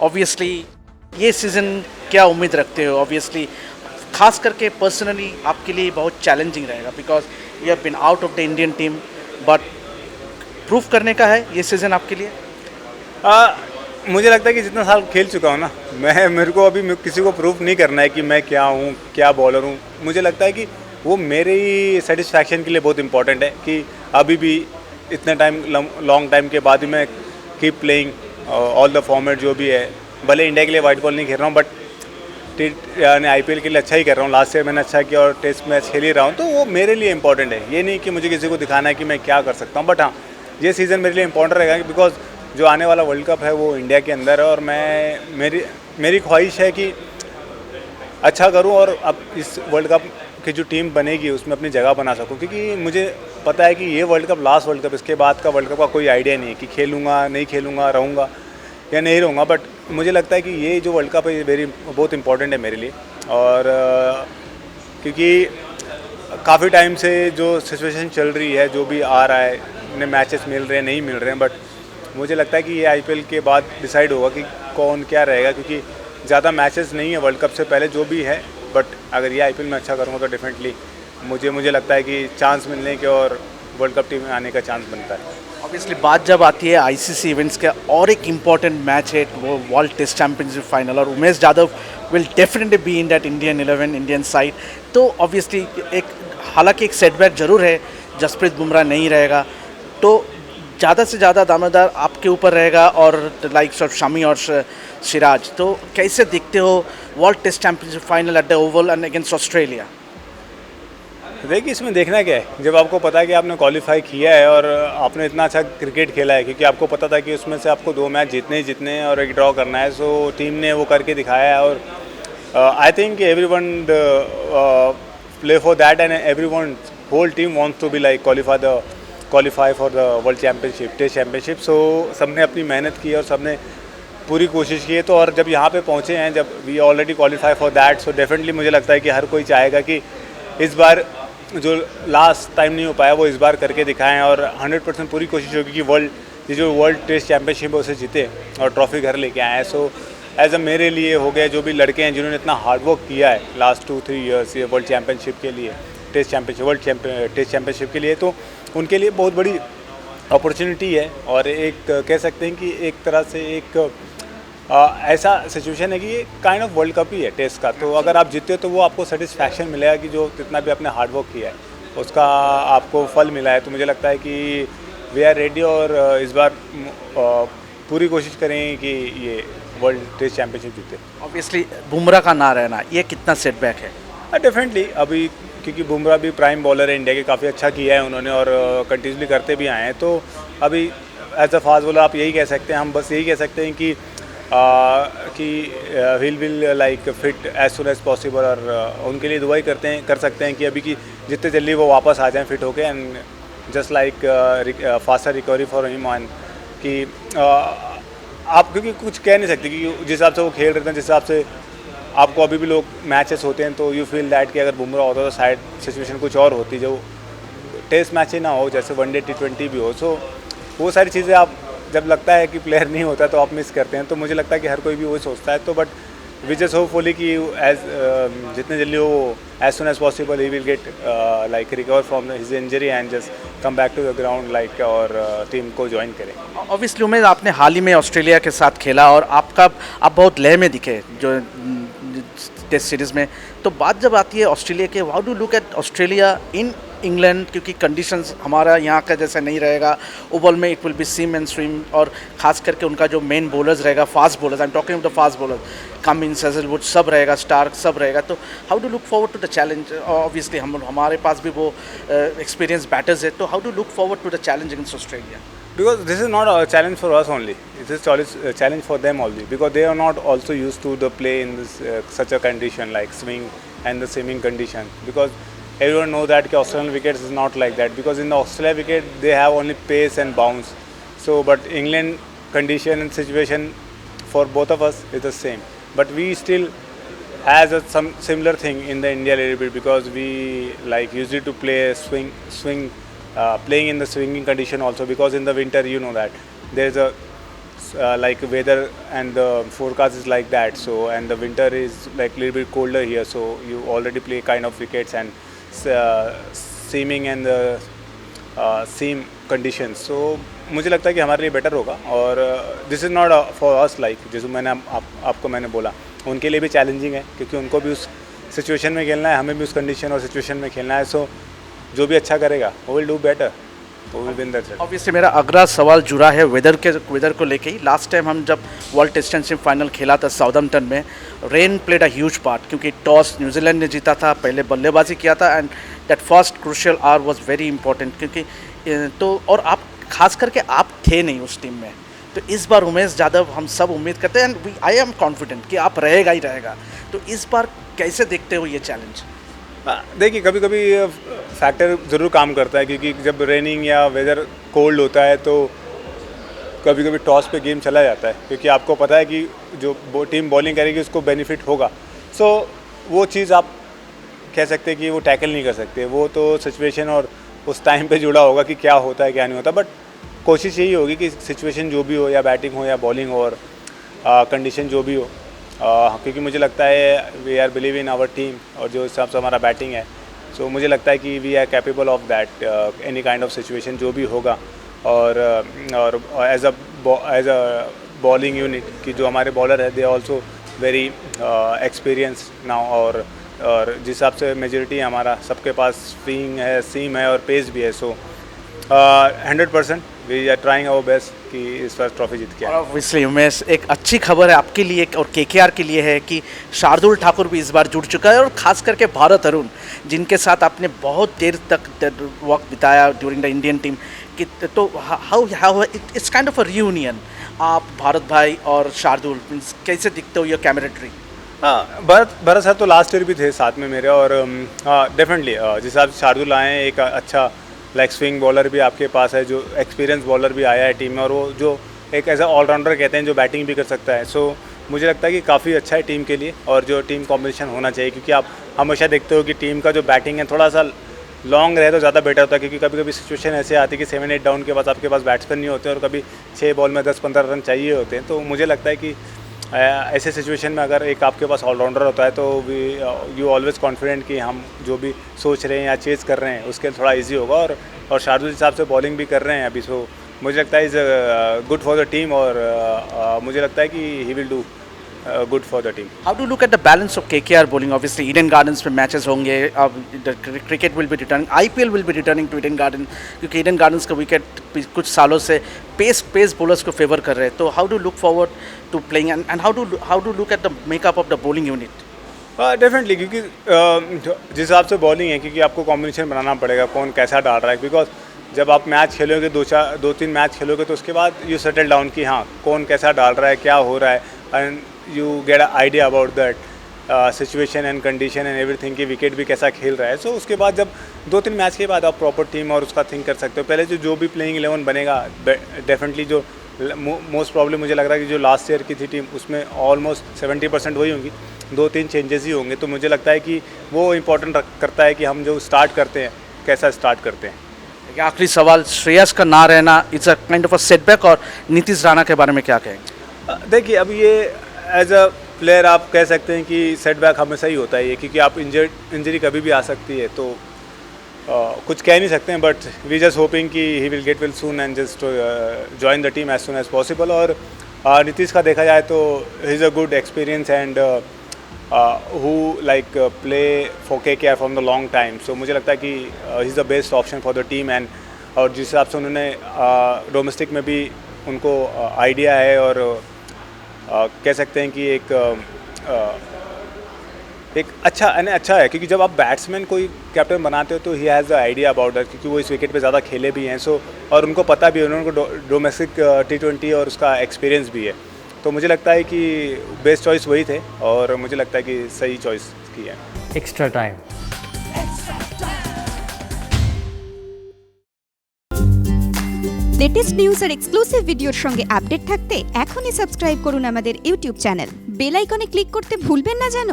Obviously ये season क्या उम्मीद रखते हो? ऑब्वियसली खास करके पर्सनली आपके लिए बहुत चैलेंजिंग रहेगा because you have been out of the Indian team, but proof करने का है ये सीज़न आपके लिए। आ, मुझे लगता है कि जितना साल खेल चुका हूँ ना, मेरे को अभी किसी को प्रूफ नहीं करना है कि मैं क्या हूँ, क्या बॉलर हूँ। मुझे लगता है कि वो मेरे ही सेटिस्फैक्शन के लिए बहुत इंपॉर्टेंट है कि अभी भी इतने टाइम लॉन्ग टाइम के बाद भी मैं keep playing all the format जो भी है। भले इंडिया के लिए वाइट बॉल नहीं खेल रहा हूँ, बट यानी IPL के लिए अच्छा ही कर रहा हूँ। लास्ट ईयर मैंने अच्छा किया और टेस्ट मैच खेल ही रहा हूँ, तो वो मेरे लिए इंपॉर्टेंट है। ये नहीं कि मुझे किसी को दिखाना है कि मैं क्या कर सकता हूँ, बट हाँ, ये सीज़न मेरे लिए इंपॉर्टेंट रहेगा बिकॉज जो आने वाला वर्ल्ड कप है वो इंडिया के अंदर है और मेरी ख्वाहिश है कि अच्छा करूं और अब इस वर्ल्ड कप की जो टीम बनेगी उसमें अपनी जगह बना सकूं, क्योंकि मुझे पता है कि ये world cup last world cup, इसके बाद का वर्ल्ड कप का कोई आइडिया नहीं है कि खेलूंगा नहीं खेलूंगा, रहूंगा या नहीं रहूंगा। बट मुझे लगता है कि ये जो वर्ल्ड कप है ये बहुत इंपॉर्टेंट है मेरे लिए। और क्योंकि काफ़ी टाइम से जो सिचुएशन चल रही है, जो भी आ रहा है, उन्हें मैचेस मिल रहे हैं नहीं मिल रहे हैं, बट मुझे लगता है कि ये IPL के बाद डिसाइड होगा कि कौन क्या रहेगा, क्योंकि ज़्यादा मैचेस नहीं है वर्ल्ड कप से पहले जो भी है। बट अगर ये IPL में अच्छा करूँगा तो डेफिनेटली मुझे लगता है कि चांस मिलने के और वर्ल्ड कप टीम में आने का चांस बनता है। ऑब्वियसली बात जब आती है ICC इवेंट्स का, और एक इम्पॉर्टेंट मैच है वो वर्ल्ड टेस्ट चैंपियनशिप फाइनल, और Umesh Yadav will definitely be in that Indian 11 Indian side. तो ऑब्वियसली हालांकि एक सेटबैक जरूर है, जसप्रीत बुमराह नहीं रहेगा, तो ज़्यादा से ज़्यादा दावेदार आपके ऊपर रहेगा और लाइक्स ऑफ शमी और सिराज। तो कैसे देखते हो world test championship final at the Oval and against Australia? देखिए, इसमें देखना क्या है, जब आपको पता है कि आपने क्वालिफाई किया है और आपने इतना अच्छा क्रिकेट खेला है, क्योंकि आपको पता था कि उसमें से आपको 2 मैच जीतने ही जीतने हैं और एक ड्रॉ करना है, सो टीम ने वो करके दिखाया है। और I think everyone play for that and everyone whole team wants to be like qualify for the world championship, test championship. So सबने अपनी मेहनत की और सबने पूरी कोशिश की है। तो और जब यहाँ पे पहुँचे हैं, जब we already qualify for that, so definitely मुझे लगता है कि हर कोई चाहेगा कि इस बार जो लास्ट टाइम नहीं हो पाया वो इस बार करके दिखाएं और 100% पूरी कोशिश होगी कि ये जो वर्ल्ड टेस्ट चैम्पियनशिप है उसे जीते और ट्रॉफी घर लेके आए हैं। सो एज अ मेरे लिए हो गया, जो भी लड़के हैं जिन्होंने इतना हार्डवर्क किया है लास्ट 2-3 ईयर्स ये वर्ल्ड चैम्पियनशिप के लिए, टेस्ट चैम्पियनशिप के लिए, तो उनके लिए बहुत बड़ी अपॉर्चुनिटी है। और एक कह सकते हैं कि एक तरह से एक ऐसा सिचुएशन है कि ये काइंड ऑफ वर्ल्ड कप ही है टेस्ट का। तो अगर आप जीते हो तो वो आपको सेटिस्फैक्शन मिलेगा कि जो जितना भी आपने हार्डवर्क किया है उसका आपको फल मिला है। तो मुझे लगता है कि वी आर रेडी और इस बार पूरी कोशिश करें कि ये वर्ल्ड टेस्ट चैम्पियनशिप जीते। ऑब्वियसली बुमराह का ना रहना ये कितना सेटबैक है? डेफिनेटली अभी, क्योंकि बुमराह भी प्राइम बॉलर है इंडिया के, काफ़ी अच्छा किया है उन्होंने और कंटिन्यूसली करते भी आए हैं। तो अभी एज अ फास्ट बॉलर आप यही कह सकते हैं, हम बस यही कह सकते हैं कि will like fit as soon as possible, और उनके लिए दुआई कर सकते हैं कि अभी की जितने जल्दी वो वापस आ जाएं फिट होके, and just like faster recovery for him. And कि आप क्योंकि कुछ कह नहीं सकते कि जिस हिसाब से वो खेल रहे थे, जिस हिसाब से आपको अभी भी लोग मैचेस होते हैं, तो यू फील दैट कि अगर बुमराह होता तो शायद सिचुएशन कुछ और होती, जो टेस्ट मैच ही ना हो, जैसे वनडे T20 भी हो। सो वो सारी चीज़ें आप जब लगता है कि प्लेयर नहीं होता तो आप मिस करते हैं। तो मुझे लगता है कि हर कोई भी वही सोचता है। तो बट वी जस्ट होपफुली कि जितने जल्दी वो as soon as possible he will get like recover from his injury and just come back to the ground like, और टीम को ज्वाइन करें। ऑब्वियसली उमेश, आपने हाल ही में ऑस्ट्रेलिया के साथ खेला और आप बहुत लय में दिखे जो टेस्ट सीरीज़ में। तो बात जब आती है ऑस्ट्रेलिया के, how do look at Australia in England, क्योंकि कंडीशंस हमारा यहाँ का जैसा नहीं रहेगा। ओवल में it will be sink and swim, और ख़ास करके उनका जो मेन बॉलर्स रहेगा, fast bowlers, I am talking of the fast bowlers, Cummins, Hazlewood सब रहेगा, स्टार्क सब रहेगा। तो how do look forward to the challenge? Obviously हमारे पास भी वो एक्सपीरियंस बैटर्स है, तो how do look forward to the challenge against Australia? Because this is not a challenge for us only, it is a challenge for them only, because they are not also used to the play in this such a condition like swing and the seaming condition. Because everyone knows that Australian wickets is not like that, because in the Australia wicket they have only pace and bounce. So but England condition and situation for both of us is the same, but we still has some similar thing in the India a little bit, because we like usually to play swing playing in the swinging condition also, because in the winter you know that there is a like weather and the forecast is like that, so and the winter is like little bit colder here, so you already play kind of wickets and seaming and seam conditions, so मुझे लगता है कि हमारे लिए better होगा. और this is not for us, like जैसे मैंने आपको मैंने बोला, उनके लिए भी चैलेंजिंग है क्योंकि उनको भी उस सिचुएशन में खेलना है, हमें भी उस कंडीशन और सिचुएशन में खेलना है. सो जो भी अच्छा करेगा वो विल डू बेटर, वो विल विन दैट. ऑब्वियसली मेरा अगला सवाल जुड़ा है वेदर को लेके ही. लास्ट टाइम हम जब वर्ल्ड टेस्ट चैंपियनशिप फाइनल खेला था साउथम्पटन में, rain played a huge part क्योंकि टॉस न्यूजीलैंड ने जीता था, पहले बल्लेबाजी किया था, and that first crucial hour was very important क्योंकि तो और आप खास करके आप थे नहीं उस टीम में. तो इस बार उमेश यादव हम सब उम्मीद करते हैं, एंड आई एम कॉन्फिडेंट कि आप रहेगा ही रहेगा. तो इस बार कैसे देखते हो ये चैलेंज? देखिए, कभी कभी फैक्टर ज़रूर काम करता है क्योंकि जब रेनिंग या वेदर कोल्ड होता है तो कभी कभी टॉस पे गेम चला जाता है क्योंकि आपको पता है कि जो टीम बॉलिंग करेगी उसको बेनिफिट होगा. सो वो चीज़ आप कह सकते हैं कि वो टैकल नहीं कर सकते, वो तो सिचुएशन और उस टाइम पे जुड़ा होगा कि क्या होता है क्या नहीं होता. बट कोशिश यही होगी कि सिचुएशन जो भी हो, या बैटिंग हो या बॉलिंग हो, और कंडीशन जो भी हो, क्योंकि मुझे लगता है we are believe in our team, और जो हिसाब से हमारा बैटिंग है, सो मुझे लगता है कि we are capable of that any kind of situation जो भी होगा. और एज अ बॉलिंग यूनिट कि जो हमारे बॉलर है, they also very experience now, और जिस हिसाब से मेजोरिटी हमारा सबके पास स्विंग है, सीम है और पेस भी है. So 100% we are trying our best कि इस बार ट्रॉफी जीत के. ऑब्वियसली उमेश, एक अच्छी खबर है आपके लिए और केकेआर के लिए है कि शार्दुल ठाकुर भी इस बार जुड़ चुका है, और ख़ास करके भारत अरुण, जिनके साथ आपने बहुत देर तक वक्त बिताया ड्यूरिंग द इंडियन टीम कि तो how it's kind of a reunion. आप भारत भाई और शार्दुल कैसे दिखते हो ये कैमरेटरी? हाँ, भरत सर तो लास्ट ईयर भी थे साथ में मेरे, और डेफिनेटली जिस हिसाब से शार्दुल आए हैं, एक अच्छा लाइक स्विंग बॉलर भी आपके पास है, जो एक्सपीरियंस बॉलर भी आया है टीम में, और वो जो एक ऐसा ऑलराउंडर कहते हैं जो बैटिंग भी कर सकता है. सो मुझे लगता है कि काफ़ी अच्छा है टीम के लिए, और जो टीम कॉम्बिनेशन होना चाहिए, क्योंकि आप हमेशा देखते हो कि टीम का जो बैटिंग है थोड़ा सा लॉन्ग रहे तो ज़्यादा बेटर होता है, क्योंकि कभी कभी सिचुएशन ऐसे आती है कि 7-8 डाउन के बाद आपके पास बैट्समैन नहीं होते और कभी 6 बॉल में 10-15 रन चाहिए होते हैं. तो मुझे लगता है कि ऐसे सिचुएशन में अगर एक आपके पास ऑलराउंडर होता है तो यू ऑलवेज कॉन्फिडेंट कि हम जो भी सोच रहे हैं या चेज़ कर रहे हैं उसके लिए थोड़ा इजी होगा. और शार्दुल हिसाब से बॉलिंग भी कर रहे हैं अभी, सो मुझे लगता है is good for the team, और मुझे लगता है कि he will do good for the team. How do look at the balance of KKR bowling? Obviously Eden Gardens में मैचेस होंगे, अब cricket will be returning, IPL will be returning to Eden Garden, क्योंकि Eden Gardens का wicket कुछ सालों से pace bowlers को favour कर रहे हैं. तो how do look forward to playing, and how do look at the makeup of the bowling unit? Definitely, क्योंकि जिस हिसाब से बॉलिंग है, क्योंकि आपको कॉम्बिनेशन बनाना पड़ेगा कौन कैसा डाल रहा है, बिकॉज जब आप मैच खेलोगे 2-3 मैच खेलोगे तो उसके बाद यू सेटल डाउन कि हाँ कौन कैसा डाल रहा है, क्या हो रहा है, and you get a idea about that situation and condition and everything कि विकेट भी कैसा खेल रहा है. सो उसके बाद जब 2-3 मैच के बाद आप प्रॉपर टीम और उसका थिंक कर सकते हो. पहले जो भी प्लेइंग 11 बनेगा, डेफिनेटली जो मोस्ट प्रॉब्लम मुझे लग रहा है कि जो लास्ट ईयर की थी टीम, उसमें ऑलमोस्ट 70% वही होंगी, 2-3 चेंजेस ही होंगे. तो मुझे लगता है कि वो इम्पोर्टेंट करता है कि हम जो स्टार्ट करते हैं कैसा स्टार्ट करते हैं. आखिरी सवाल, श्रेयस का ना रहना it's a kind of a setback, और नीतीश राणा के बारे में क्या कहेंगे? देखिए, अब ये एज अ प्लेयर आप कह सकते हैं कि सेटबैक हमेशा ही होता है ये, क्योंकि आप इंजरी कभी भी आ सकती है, तो कुछ कह नहीं सकते हैं. बट वी जस्ट होपिंग कि he will get well soon and just join the team as soon as possible. और नीतीश का देखा जाए तो he is a good experience and who like play for KKR from the long time. So मुझे लगता है कि he's the best option for the team, and और जिस हिसाब से उन्होंने डोमेस्टिक में भी उनको आइडिया है, और कह सकते हैं कि एक अच्छा है, क्योंकि जब आप बैट्समैन कोई कैप्टन बनाते हो तो he has the idea about that, क्योंकि वो इस विकेट पे ज़्यादा खेले भी हैं. सो और उनको पता भी है, उनको डोमेस्टिक T20 और उसका एक्सपीरियंस भी है. तो मुझे लगता है कि बेस्ट चॉइस वही थे, और मुझे लगता है कि सही चॉइस की है. Extra time. লেটেস্ট নিউজ আর এক্সক্লুসিভ ভিডিওর সঙ্গে আপডেট থাকতে এখনই সাবস্ক্রাইব করুন আমাদের ইউটিউব চ্যানেল। বেল আইকনে ক্লিক করতে ভুলবেন না যেন।